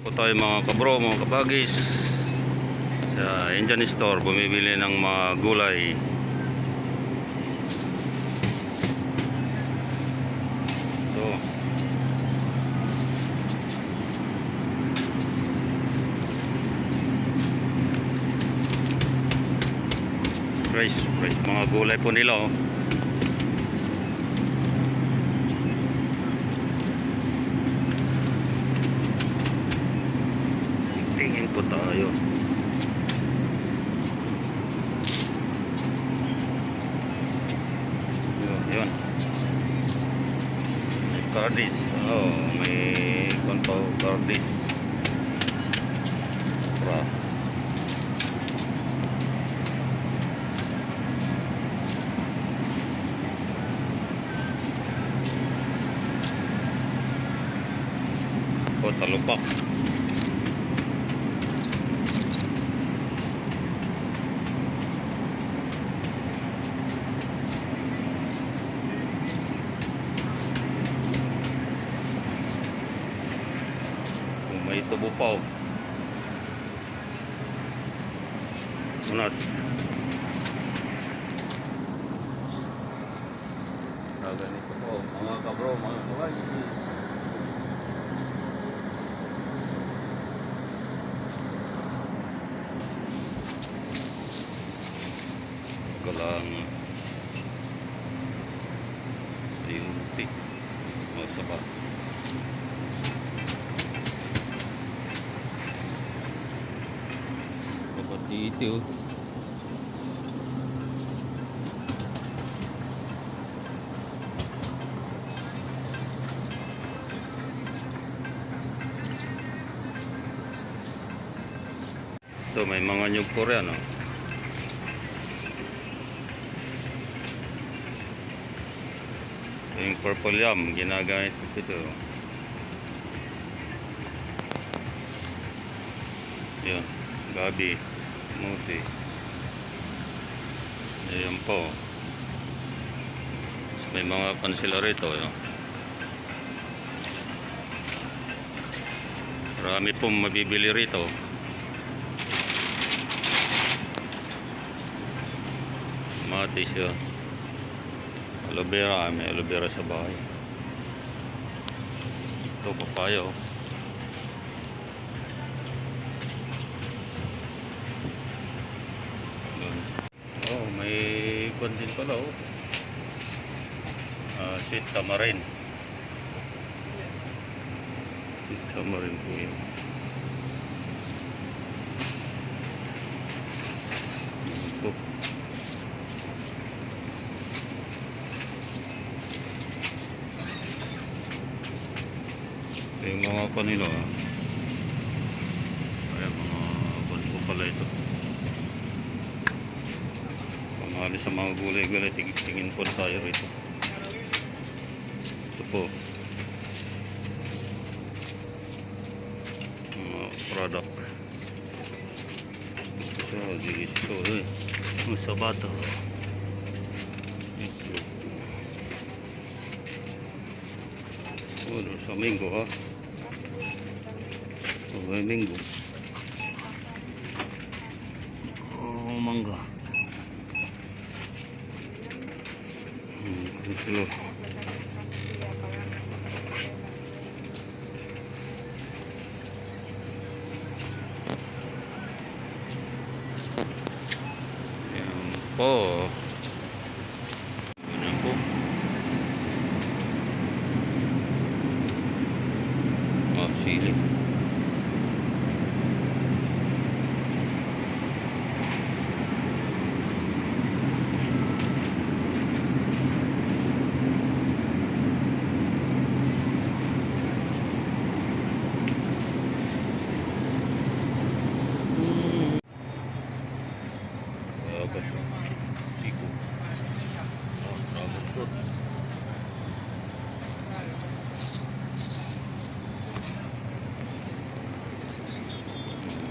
Po tayo mga kabro, mga kabagis sa Indian Store, bumibili ng mga gulay. So, price mga gulay po nila, oh. Tingin po tayo. Yun. May cardis. Oh, may konto cardis. O, talupak. May tubo pa, oh. Unas. Ganito po mga kabro, mga kabagis. Kalang sinti masaba. Seperti itu. Ito, may mga nyug Korean, oh. Yung purple yam, ginagamit ko ito. Yan, gabi, muti. Ayan po. May mga pansila rito, yun. Marami pong mabibili rito. Matis yun. Aloe vera, may aloe vera sa bahay. Ito, papaya, oh. Oh, may kwan din pala, oh. Sweet tamarin. Sweet tamarin po yun. Ito. Yung mga kanila, ayan, mga banko pala ito. Pamali sa mga gulay-gulay, tingin po tayo rito. Ito po mga product. Ito, dito, ang sabato. Ito, sa minggo, ha. Minggo. Oh, mangga. Silo. Yan po. Yan po. Oh, sili. Chico.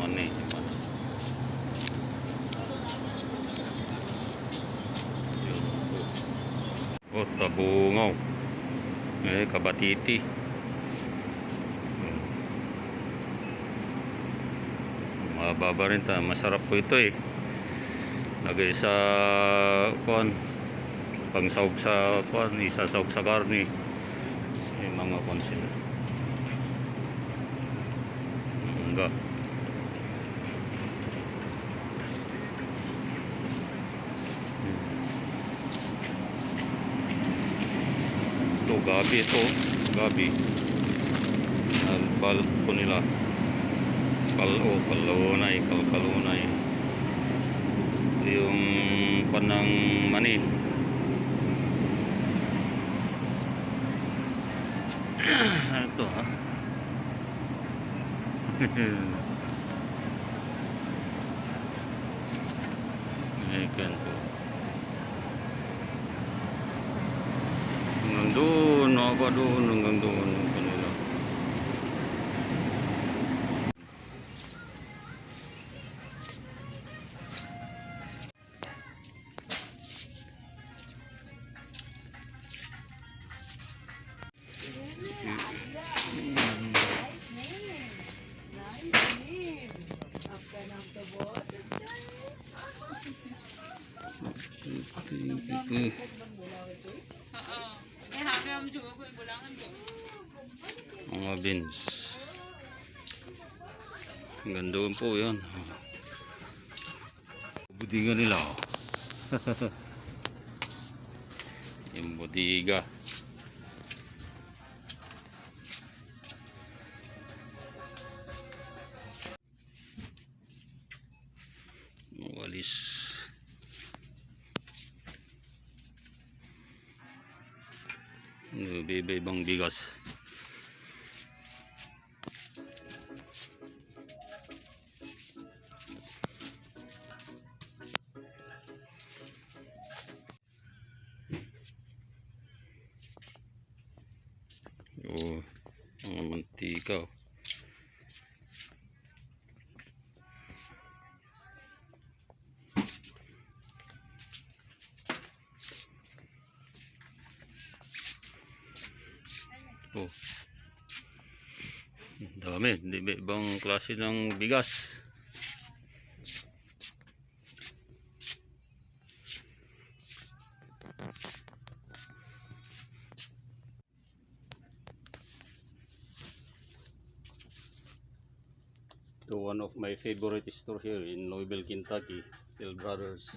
Money. Oh, tabungaw. Kabatiti. Mababa rin ta. Masarap po ito eh. Lagay sa kuan, pang sahog sa kuan, isasahog sa karne. Yung mga kuan sila. Mangga. Ito gabi ito. Gabi. Balot po nila. Kalunay. Kalunay. Yung panang mani. Ano ito ha? Ikan po. Hanggang doon, nakaka doon, hanggang doon yung kanila. Mga beans. Hanggang doon po yan. Budiga nila. Yung budiga. Walis. Iba-ibang bigas. Oh, mga mantika. Oh. Dami, ibang klase ng bigas. To one of my favorite store here in Louisville, Kentucky, Hill Brothers.